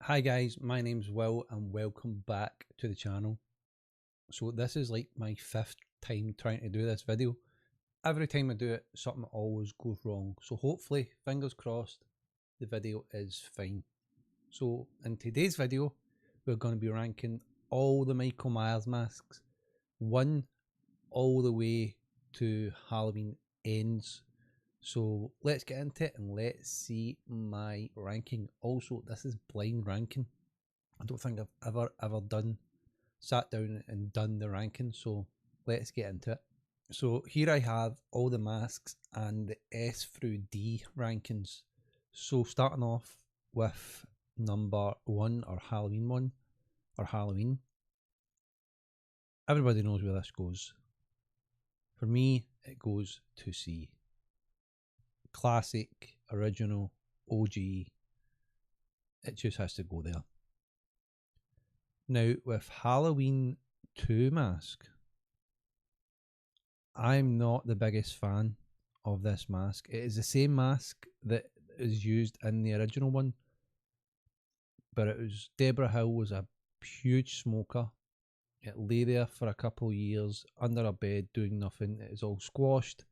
Hi guys, my name's Will and welcome back to the channel. So this is like my fifth time trying to do this video. Every time I do it, something always goes wrong. So hopefully, fingers crossed, the video is fine. So in today's video, we're going to be ranking all the Michael Myers masks, one all the way to Halloween Ends. So let's get into it and let's see my ranking. Also, this is blind ranking. I don't think I've ever sat down and done the ranking, so let's get into it. So here I have all the masks and the S through D rankings. So starting off with number 1 or Halloween 1 or Halloween. Everybody knows where this goes. For me, it goes to C. Classic, original, OG. It just has to go there. Now, with Halloween 2 mask, I'm not the biggest fan of this mask. It is the same mask that is used in the original one, but Deborah Hill was a huge smoker. It lay there for a couple of years under a bed doing nothing. It is all squashed.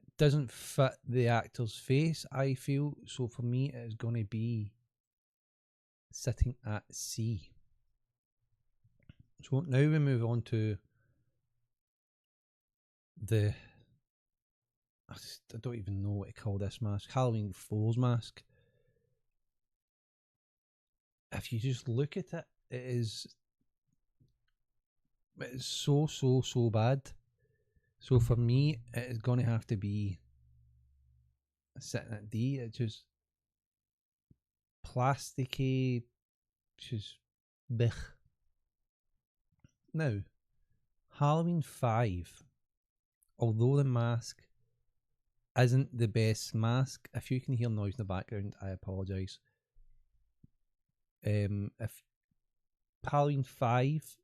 It doesn't fit the actor's face, I feel. So for me, it is going to be sitting at C. So now we move on to I don't even know what to call this mask. Halloween 4's mask. If you just look at it, it's so bad. So for me, it is going to have to be sitting at D. It's just plasticky, just blech. Now, Halloween 5, although the mask isn't the best mask, if you can hear noise in the background, I apologise. If Halloween 5,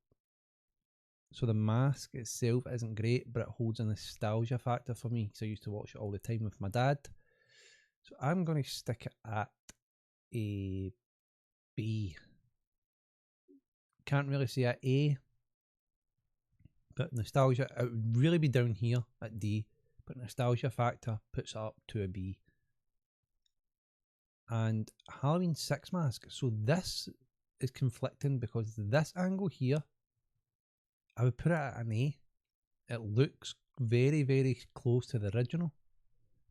so the mask itself isn't great, but it holds a nostalgia factor for me because I used to watch it all the time with my dad. So I'm going to stick it at a B. Can't really say at A, but nostalgia, it would really be down here at D, but nostalgia factor puts it up to a B. And Halloween 6 mask, so this is conflicting because this angle here, I would put it at an A. It looks very, very close to the original,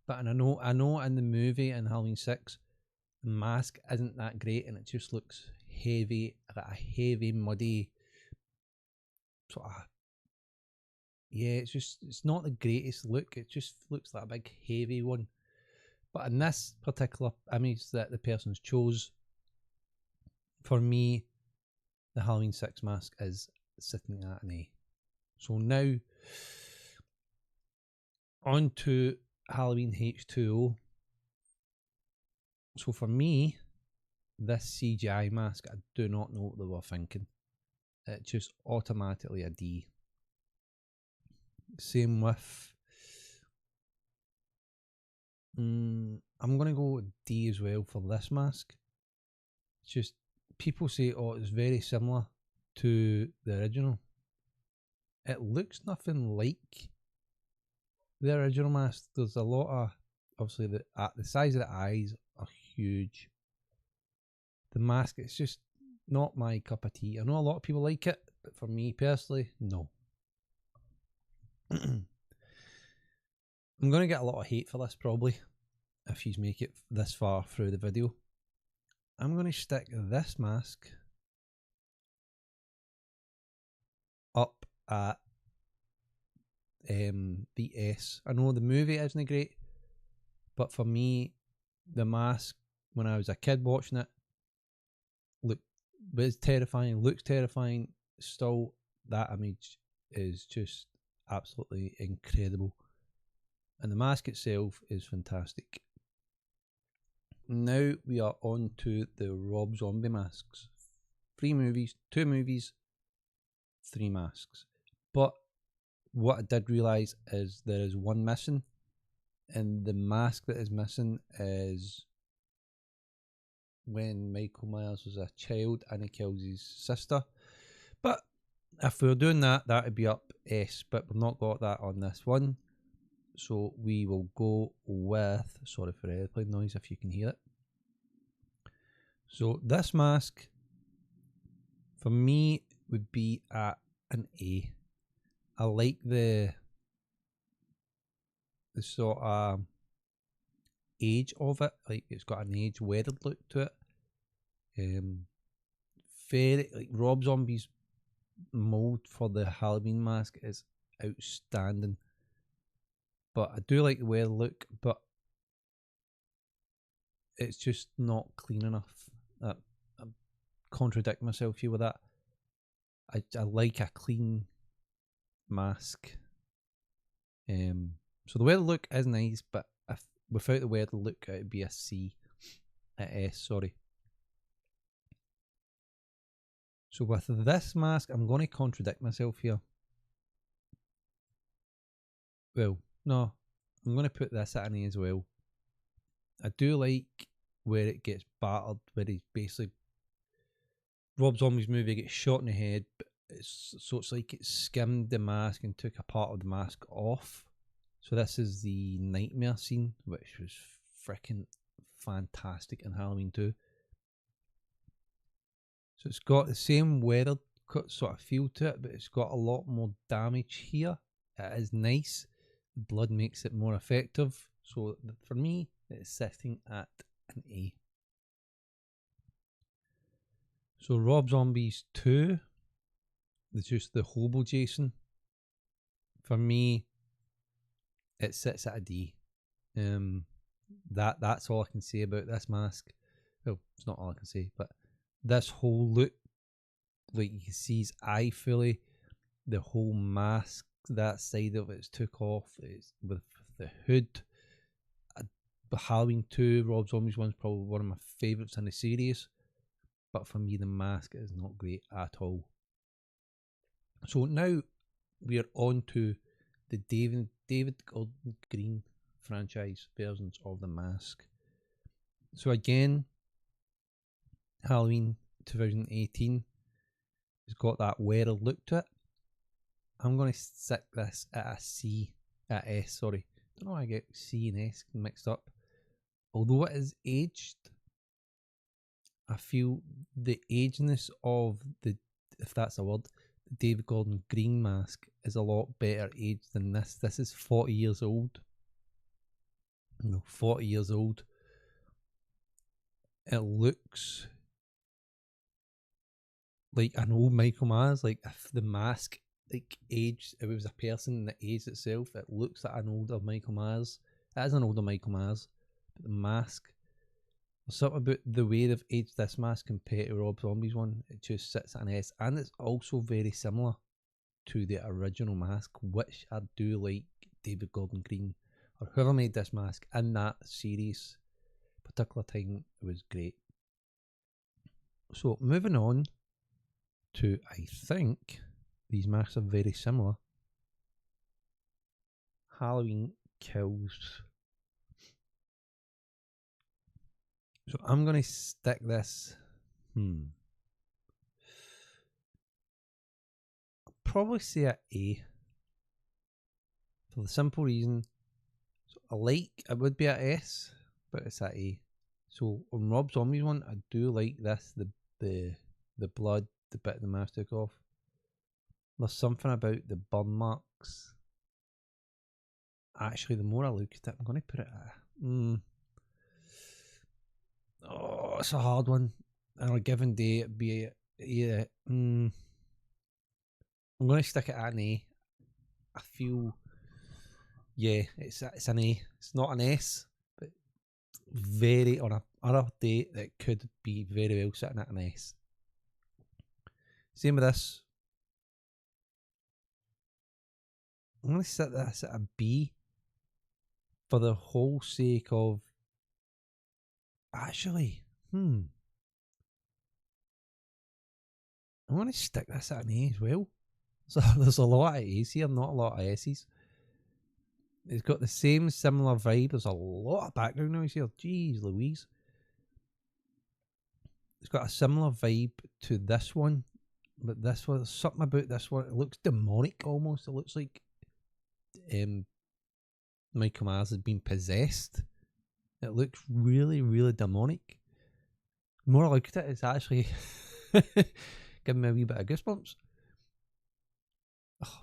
but I know in the movie in Halloween 6, the mask isn't that great and it just looks heavy, like a heavy, muddy sort of. Yeah, it's not the greatest look. It just looks like a big heavy one. But in this particular image that the person's chose, for me, the Halloween 6 mask is sitting at an A. So now, on to Halloween H2O. So for me, this CGI mask, I do not know what they were thinking. It's just automatically a D. Same with I'm going to go with D as well for this mask. It's just, people say, oh, it's very similar to the original. It looks nothing like the original mask. There's a lot of, obviously, the size of the eyes are huge. The mask, it's just not my cup of tea. I know a lot of people like it, but for me personally, no. I'm going to get a lot of hate for this probably, if you make it this far through the video. I'm going to stick this mask up at the S. I know the movie isn't great, but for me, the mask, when I was a kid watching it, was terrifying, looks terrifying. Still, that image is just absolutely incredible. And the mask itself is fantastic. Now we are on to the Rob Zombie masks. 3 movies, 2 movies, 3 masks. But what I did realise is there is one missing, and the mask that is missing is when Michael Myers was a child and he kills his sister. But if we were doing that, that would be up S, but we've not got that on this one. So we will go with, sorry for the airplane noise if you can hear it. So this mask, for me, would be at an A. I like the sort of age of it. Like, it's got an age weathered look to it. Very, like, Rob Zombie's mold for the Halloween mask is outstanding. But I do like the weathered look, but it's just not clean enough. I contradict myself here with that. I like a clean mask. So the weather look is nice, but if without the weather look, it would be a C, a S, sorry. So with this mask, I'm going to contradict myself here. Well, no, I'm going to put this at an A as well. I do like where it gets battered, where he basically, Rob Zombie's movie gets shot in the head, but it's like it skimmed the mask and took a part of the mask off. So this is the nightmare scene, which was freaking fantastic in Halloween 2. So it's got the same weathered sort of feel to it, but it's got a lot more damage here. It is nice. The blood makes it more effective. So for me, it's sitting at an A. So Rob Zombies 2, it's just the Hobo Jason. For me, it sits at a D. That's all I can say about this mask. Well, it's not all I can say, but this whole look, like you can see his eye fully, the whole mask, that side of it's took off, it's with the hood. Halloween 2, Rob Zombie's one's probably one of my favourites in the series, but for me the mask is not great at all. So now we are on to the David Gordon Green franchise versions of the mask. So again, Halloween 2018 has got that weathered look to it. I'm going to stick this at a C, at S, sorry. Don't know why I get C and S mixed up. Although it is aged, I feel the ageness of the, if that's a word, the David Gordon Green mask is a lot better aged than this. This is 40 years old. No, 40 years old. It looks like an old Michael Myers. Like if the mask like aged, if it was a person that aged itself, it looks like an older Michael Myers. It is an older Michael Myers. But the mask, there's something about the way they've aged this mask compared to Rob Zombie's one. It just sits at an S, and it's also very similar to the original mask, which I do like. David Gordon Green or whoever made this mask in that series particular time, it was great. So moving on to, I think these masks are very similar, Halloween Kills. So I'm going to stick this, I'll probably say a A, for the simple reason, so I like, it would be a S, but it's a A. So on Rob Zombie's one, I do like this, the blood, the bit of the mask took off. There's something about the burn marks. Actually, the more I look at it, I'm going to put it at oh, it's a hard one. On a given day, it'd be I'm going to stick it at an A. I feel, yeah, it's an A. It's not an S, but very, on a other day, that could be very well sitting at an S. Same with this. I'm going to set this at a B for the whole sake of, actually, I'm going to stick this at an A as well. So there's a lot of A's here, not a lot of S's. It's got the same similar vibe. There's a lot of background noise here. Jeez Louise. It's got a similar vibe to this one, but this one, something about this one, it looks demonic almost. It looks like Michael Myers has been possessed. It looks really, really demonic. The more I look at it, it's actually giving me a wee bit of goosebumps.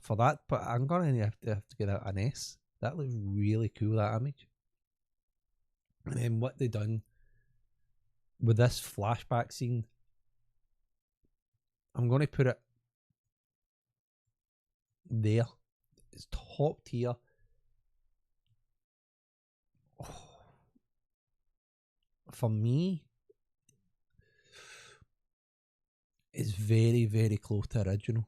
For that, but I'm gonna have to get out an S. That looks really cool, that image. And then what they done with this flashback scene, I'm gonna put it there. It's top tier. For me, it's very, very close to original.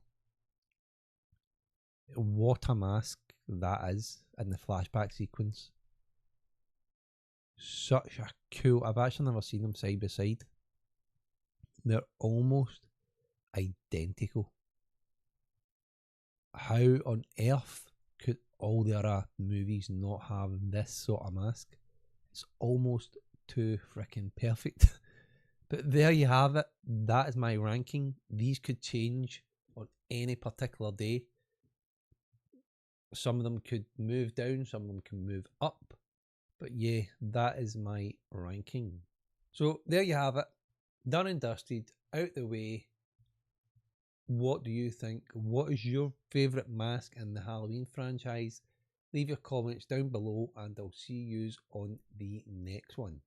What a mask that is in the flashback sequence. Such a cool. I've actually never seen them side by side. They're almost identical. How on earth could all the other movies not have this sort of mask? It's almost too freaking perfect. But there you have it. That is my ranking. These could change on any particular day. Some of them could move down, some of them can move up. But yeah, that is my ranking. So there you have it. Done and dusted, out the way. What do you think? What is your favourite mask in the Halloween franchise? Leave your comments down below and I'll see you on the next one.